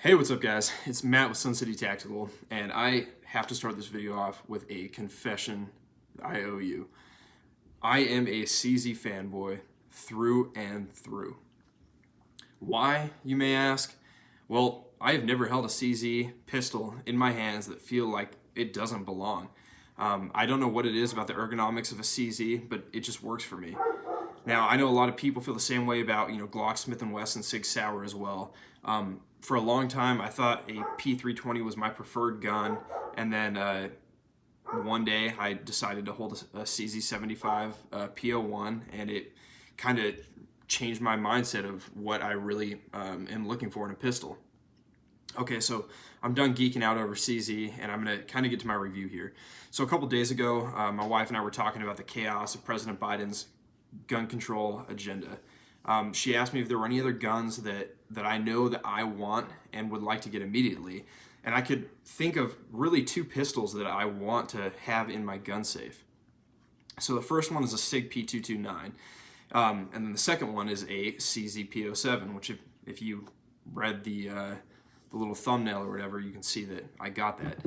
Hey, what's up guys? It's Matt with Sun City Tactical, and I have to start this video off with a confession I owe you. I am a CZ fanboy through and through. Why, you may ask? Well, I have never held a CZ pistol in my hands that feel like it doesn't belong. I don't know what it is about the ergonomics of a CZ, but it just works for me. Now, I know a lot of people feel the same way about, Glock, Smith & Wesson, Sig Sauer as well. For a long time, I thought a P320 was my preferred gun, and then one day I decided to hold a CZ75 P-01, and it kind of changed my mindset of what I really am looking for in a pistol. Okay, so I'm done geeking out over CZ, and I'm going to kind of get to my review here. So a couple days ago, my wife and I were talking about the chaos of President Biden's gun control agenda. She asked me if there were any other guns that I know that I want and would like to get immediately. And I could think of really two pistols that I want to have in my gun safe. So the first one is a SIG P229. And then the second one is a CZ P-07, which if you read the little thumbnail or whatever, you can see that I got that.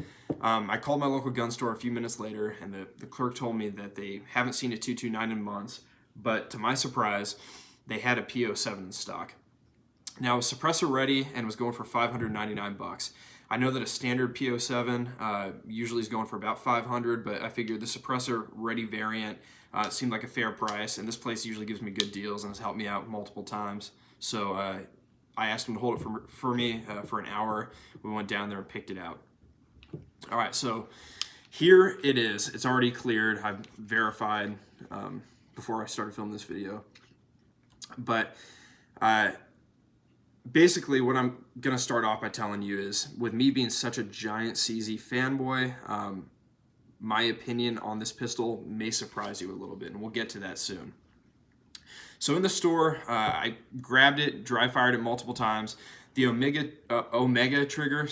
I called my local gun store a few minutes later, and the clerk told me that they haven't seen a 229 in months, but to my surprise, they had a P-07 in stock. Now, it was suppressor ready and was going for $599. I know that a standard P-07 usually is going for about $500, but I figured the suppressor ready variant seemed like a fair price, and this place usually gives me good deals and has helped me out multiple times. So I asked them to hold it for me for an hour. We went down there and picked it out. All right, so here it is. It's already cleared. I've verified before I started filming this video. But basically what I'm going to start off by telling you is, with me being such a giant CZ fanboy, my opinion on this pistol may surprise you a little bit, and we'll get to that soon. So in the store, I grabbed it, dry fired it multiple times. The Omega trigger,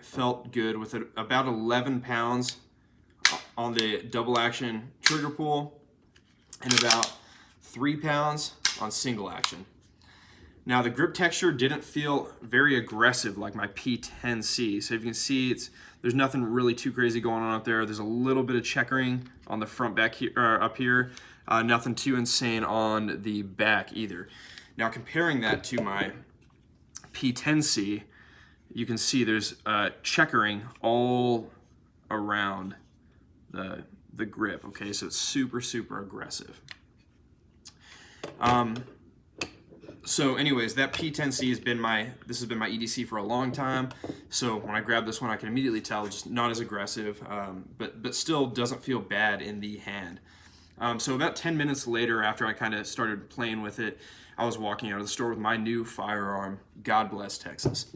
felt good with about 11 pounds on the double action trigger pull and about 3 pounds on single action. Now the grip texture didn't feel very aggressive like my P10C. So if you can see, there's nothing really too crazy going on up there. There's a little bit of checkering on the front back here, up here. Nothing too insane on the back either. Now comparing that to my P10C, you can see there's checkering all around the grip. Okay, so it's super aggressive. So anyways, that P10C has been my EDC for a long time. So when I grab this one, I can immediately tell it's just not as aggressive, but still doesn't feel bad in the hand. So about 10 minutes later, after I kind of started playing with it, I was walking out of the store with my new firearm. God bless Texas.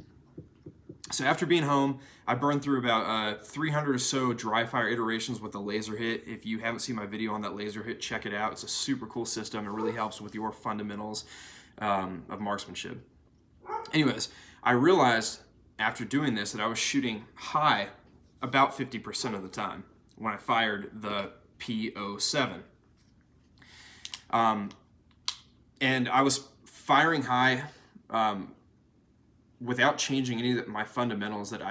So after being home, I burned through about 300 or so dry fire iterations with the laser hit. If you haven't seen my video on that laser hit, check it out. It's a super cool system. It really helps with your fundamentals of marksmanship. Anyways, I realized after doing this that I was shooting high about 50% of the time when I fired the P-07. And I was firing high without changing any of my fundamentals that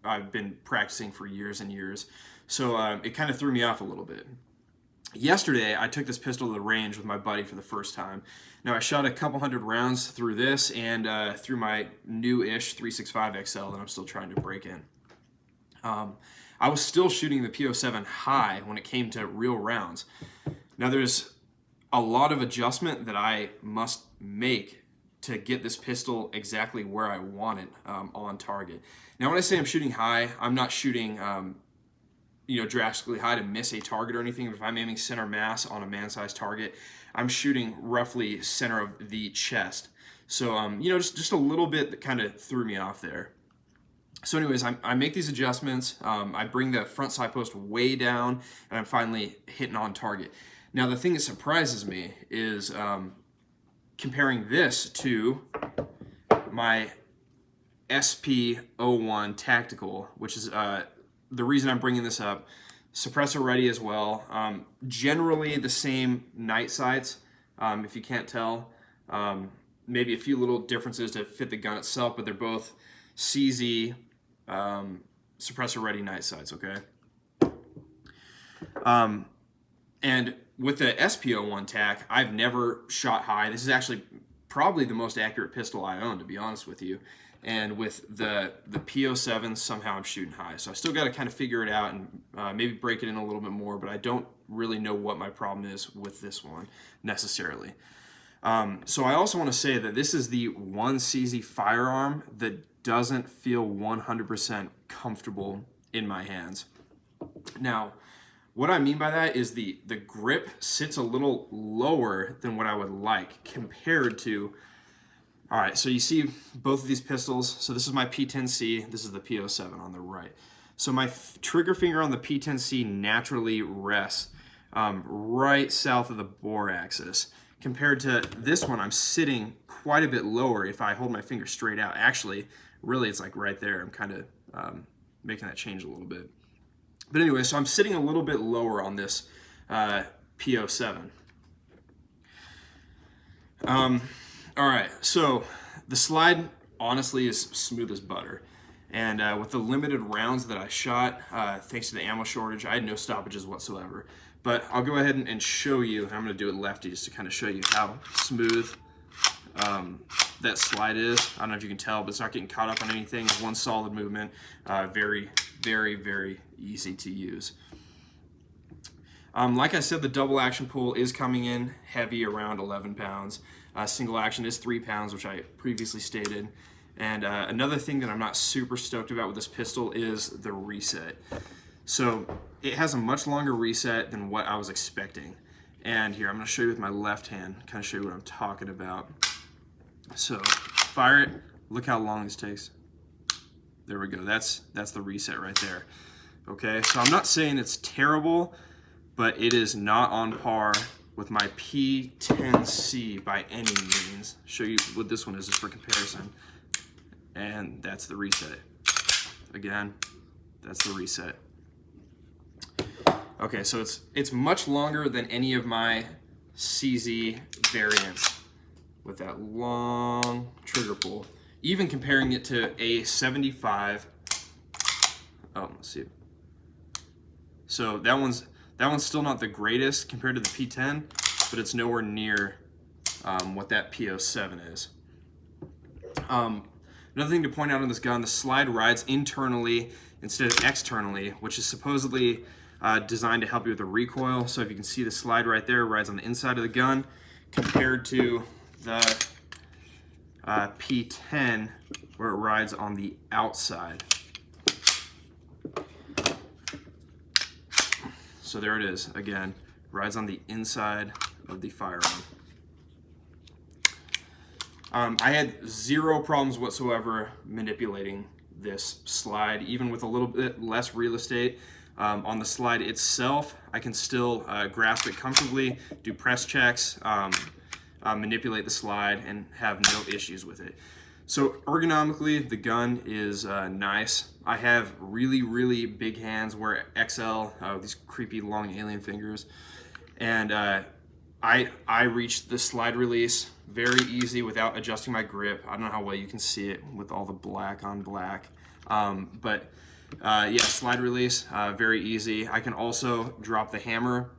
I've been practicing for years and years. So it kind of threw me off a little bit. Yesterday, I took this pistol to the range with my buddy for the first time. Now, I shot a couple hundred rounds through this and through my new-ish 365 XL that I'm still trying to break in. I was still shooting the P-07 high when it came to real rounds. Now, there's a lot of adjustment that I must make to get this pistol exactly where I want it on target. Now, when I say I'm shooting high, I'm not shooting drastically high to miss a target or anything. If I'm aiming center mass on a man-sized target, I'm shooting roughly center of the chest. So, just a little bit that kind of threw me off there. So anyways, I make these adjustments. I bring the front side post way down, and I'm finally hitting on target. Now, the thing that surprises me is comparing this to my SP-01 Tactical, which is the reason I'm bringing this up. Suppressor ready as well. Generally the same night sights, if you can't tell. Maybe a few little differences to fit the gun itself, but they're both CZ suppressor ready night sights, okay? And with the SP-01 tack, I've never shot high. This is actually probably the most accurate pistol I own, to be honest with you. And with the P-07, somehow I'm shooting high. So I still got to kind of figure it out and maybe break it in a little bit more, but I don't really know what my problem is with this one necessarily. So I also want to say that this is the one CZ firearm that doesn't feel 100% comfortable in my hands. Now, what I mean by that is the grip sits a little lower than what I would like compared to, all right, so you see both of these pistols. So this is my P10C, this is the P-07 on the right. So my trigger finger on the P10C naturally rests right south of the bore axis. Compared to this one, I'm sitting quite a bit lower if I hold my finger straight out. Actually, really it's like right there. I'm kind of making that change a little bit. But anyway, so I'm sitting a little bit lower on this P-07. All right, so the slide honestly is smooth as butter. And with the limited rounds that I shot, thanks to the ammo shortage, I had no stoppages whatsoever. But I'll go ahead and show you, I'm going to do it lefty just to kind of show you how smooth that slide is. I don't know if you can tell, but it's not getting caught up on anything. It's one solid movement. Very, very, very easy to use. Like I said, the double action pull is coming in heavy, around 11 pounds. Single action is 3 pounds, which I previously stated. And another thing that I'm not super stoked about with this pistol is the reset. So it has a much longer reset than what I was expecting. And here, I'm going to show you with my left hand, kind of show you what I'm talking about. So fire it, look how long this takes. There we go, that's the reset right there. Okay, so I'm not saying it's terrible, but it is not on par with my P10C by any means. Show you what this one is just for comparison. And that's the reset. Again, that's the reset. Okay, so it's much longer than any of my CZ variants with that long trigger pull. Even comparing it to a 75. Oh, let's see. So that one's still not the greatest compared to the P10, but it's nowhere near what that P-07 is. Another thing to point out on this gun, the slide rides internally instead of externally, which is supposedly designed to help you with the recoil. So if you can see the slide right there, it rides on the inside of the gun compared to the P10 where it rides on the outside. So there it is, again, rides on the inside of the firearm. I had zero problems whatsoever manipulating this slide, even with a little bit less real estate. On the slide itself, I can still grasp it comfortably, do press checks, manipulate the slide, and have no issues with it. So ergonomically, the gun is nice. I have really, really big hands, wear XL, these creepy long alien fingers, and I reached the slide release very easy without adjusting my grip. I don't know how well you can see it with all the black on black, but yeah, slide release, very easy. I can also drop the hammer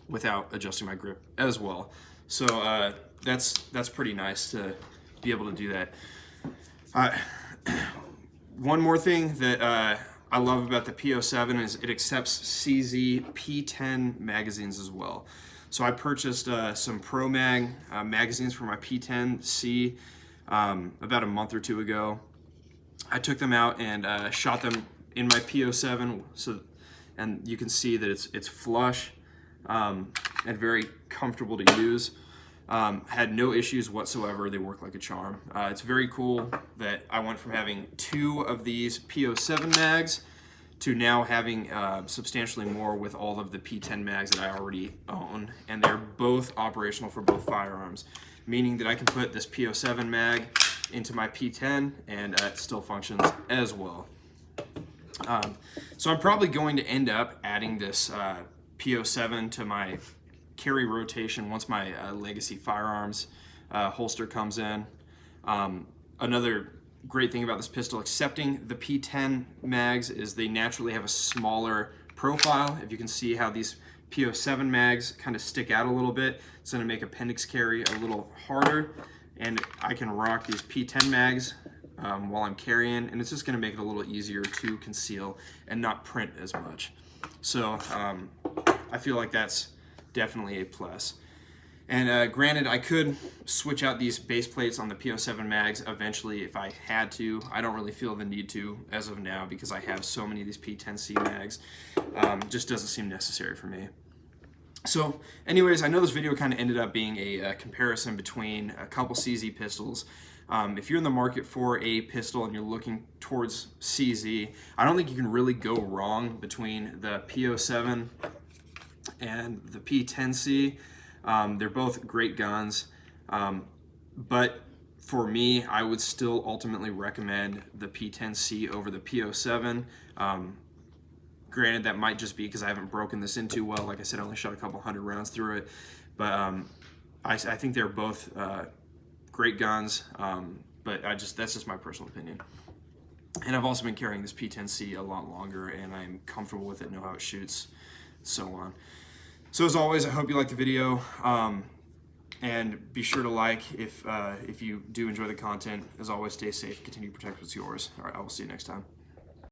without adjusting my grip as well. So that's pretty nice to be able to do that. One more thing that I love about the P-07 is it accepts CZ P10 magazines as well. So I purchased some Pro Mag magazines for my P10C about a month or two ago. I took them out and shot them in my P-07, and you can see that it's flush and very comfortable to use. Had no issues whatsoever. They work like a charm. It's very cool that I went from having 2 of these P-07 mags to now having substantially more with all of the P10 mags that I already own, and they're both operational for both firearms, meaning that I can put this P-07 mag into my P10 and it still functions as well. So I'm probably going to end up adding this P-07 to my carry rotation once my legacy firearms holster comes in. Another great thing about this pistol, excepting the P10 mags, is they naturally have a smaller profile. If you can see how these P-07 mags kind of stick out a little bit, it's going to make appendix carry a little harder, and I can rock these P10 mags while I'm carrying, and it's just going to make it a little easier to conceal and not print as much. So I feel like that's definitely a plus. And granted, I could switch out these base plates on the P-07 mags eventually if I had to. I don't really feel the need to as of now because I have so many of these P10C mags. Just doesn't seem necessary for me. So anyways, I know this video kind of ended up being a comparison between a couple CZ pistols. If you're in the market for a pistol and you're looking towards CZ, I don't think you can really go wrong between the P-07 and the P-10C. They're both great guns, but for me, I would still ultimately recommend the P-10C over the P-07. Granted, that might just be because I haven't broken this in too well. Like I said, I only shot a couple hundred rounds through it, but I think they're both great guns, but that's just my personal opinion. And I've also been carrying this P-10C a lot longer, and I'm comfortable with it, know how it shoots, and so on. So as always, I hope you liked the video, and be sure to like if you do enjoy the content. As always, stay safe, continue to protect what's yours. All right, I will see you next time.